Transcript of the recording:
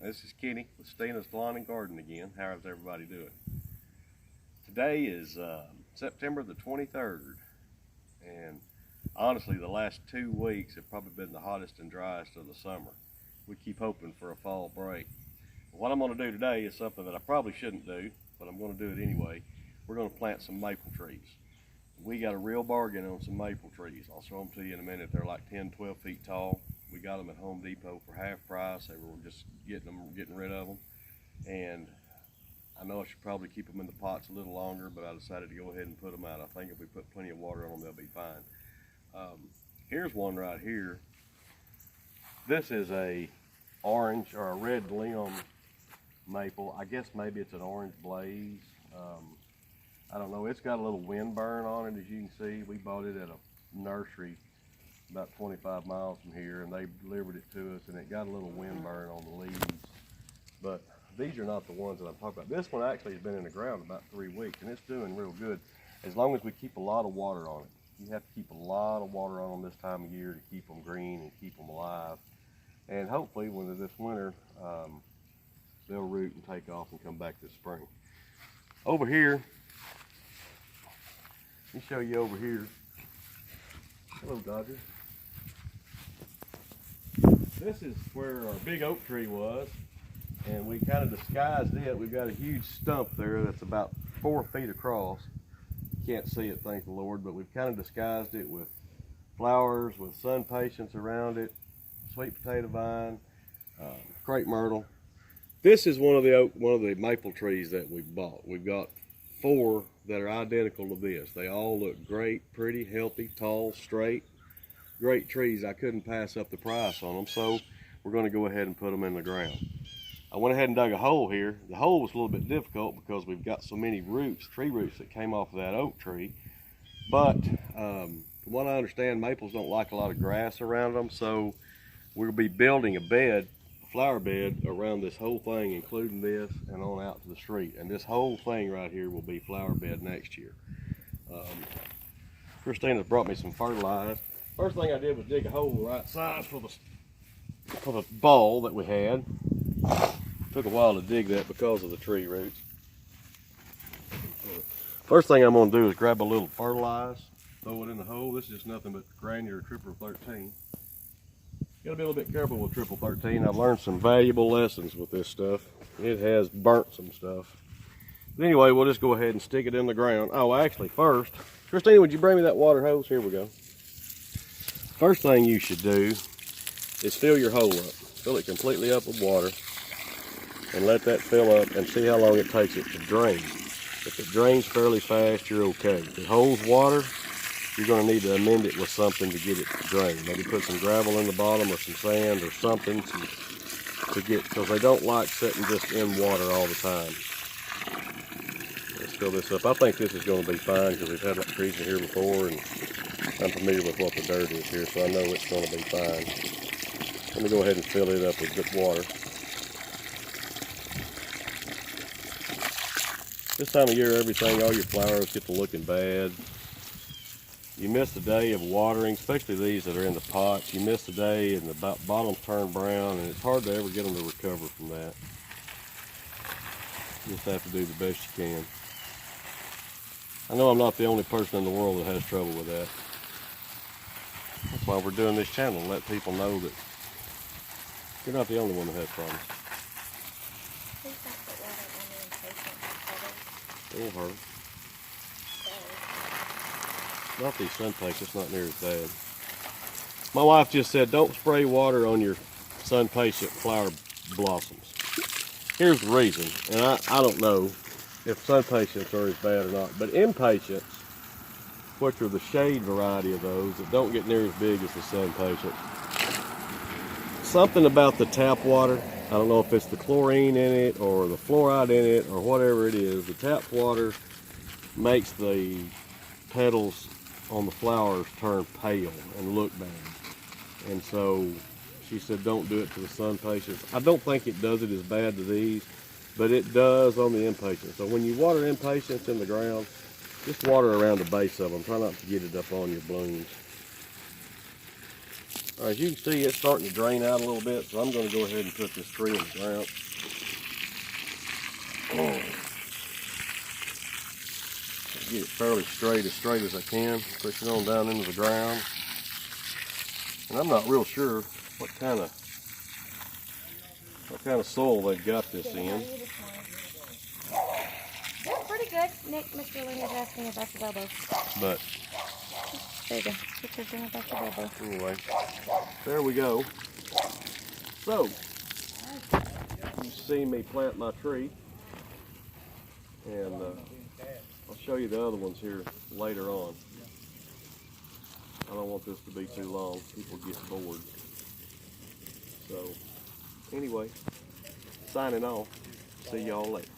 This is Kenny with Stina's Lawn and Garden again. How's everybody doing? Today is September the 23rd, and honestly the last 2 weeks have probably been the hottest and driest of the summer. We keep hoping for a fall break. What I'm going to do today is something that I probably shouldn't do, but I'm going to do it anyway. We're going to plant some maple trees. We got a real bargain on some maple trees. I'll show them to you in a minute. They're like 10, 12 feet tall. We got them at Home Depot for half price. They were just getting rid of them. And I know I should probably keep them in the pots a little longer, but I decided to go ahead and put them out. I think if we put plenty of water on them, they'll be fine. Here's one right here. This is a orange or a red limb maple. I guess maybe it's an orange blaze. I don't know. It's got a little wind burn on it, as you can see. We bought it at a nursery about 25 miles from here, and they delivered it to us, and it got a little wind burn on the leaves. But these are not the ones that I'm talking about. This one actually has been in the ground about 3 weeks, and it's doing real good as long as we keep a lot of water on it. You have to keep a lot of water on them this time of year to keep them green and keep them alive. And hopefully, when this winter, they'll root and take off and come back this spring. Over here, let me show you over here. Hello, Dodger. This is where our big oak tree was, and we kind of disguised it. We've got a huge stump there that's about 4 feet across. You can't see it, thank the Lord, but we've kind of disguised it with flowers, with sun patience around it, sweet potato vine, crepe myrtle. This is one of the maple trees that we've bought. We've got 4 that are identical to this. They all look great, pretty, healthy, tall, straight. Great trees. I couldn't pass up the price on them, so we're going to go ahead and put them in the ground. I went ahead and dug a hole here. The hole was a little bit difficult because we've got so many roots, tree roots that came off of that oak tree. But from what I understand, maples don't like a lot of grass around them, so we'll be building a bed, a flower bed around this whole thing, including this and on out to the street. And this whole thing right here will be flower bed next year. Christina's brought me some fertilizer. First thing I did was dig a hole the right size for the ball that we had. Took a while to dig that because of the tree roots. First thing I'm going to do is grab a little fertilizer, throw it in the hole. This is just nothing but granular triple 13. Got to be a little bit careful with triple 13. I've learned some valuable lessons with this stuff. It has burnt some stuff. But anyway, we'll just go ahead and stick it in the ground. Oh, actually, first, Christina, would you bring me that water hose? Here we go. First thing you should do is fill your hole up. Fill it completely up with water and let that fill up and see how long it takes it to drain. If it drains fairly fast, you're okay. If it holds water, you're going to need to amend it with something to get it to drain. Maybe put some gravel in the bottom or some sand or something to get, because they don't like sitting just in water all the time. Let's fill this up. I think this is going to be fine because we've had trees in here before and I'm familiar with what the dirt is here, so I know it's going to be fine. Let me go ahead and fill it up with good water. This time of year, all your flowers get to looking bad. You miss a day of watering, especially these that are in the pots. You miss a day and the bottoms turn brown, and it's hard to ever get them to recover from that. You just have to do the best you can. I know I'm not the only person in the world that has trouble with that. That's why we're doing this channel, to let people know that you're not the only one that has problems. It'll hurt. Not these sun plates, it's not near as bad. My wife just said, don't spray water on your sun patient flower blossoms. Here's the reason, and I don't know if sun patients are as bad or not, but impatiens, which are the shade variety of those that don't get near as big as the sun patient. Something about the tap water, I don't know if it's the chlorine in it or the fluoride in it or whatever it is, the tap water makes the petals on the flowers turn pale and look bad. And so she said don't do it to the sun patients. I don't think it does it as bad to these, but it does on the impatiens. So when you water impatiens in the ground, just water around the base of them. Try not to get it up on your blooms. As you can see, it's starting to drain out a little bit, so I'm going to go ahead and put this tree in the ground. Get it fairly straight as I can. Push it on down into the ground. And I'm not real sure what kind of soil they've got this in. They're pretty good. Nick, Mr. Lynn is asking about the Bobo. But There you go. Picture's in about the Bobo. anyway, there we go. So, you see me plant my tree, and I'll show you the other ones here later on. I don't want this to be too long. People get bored. So, anyway, signing off. See y'all later.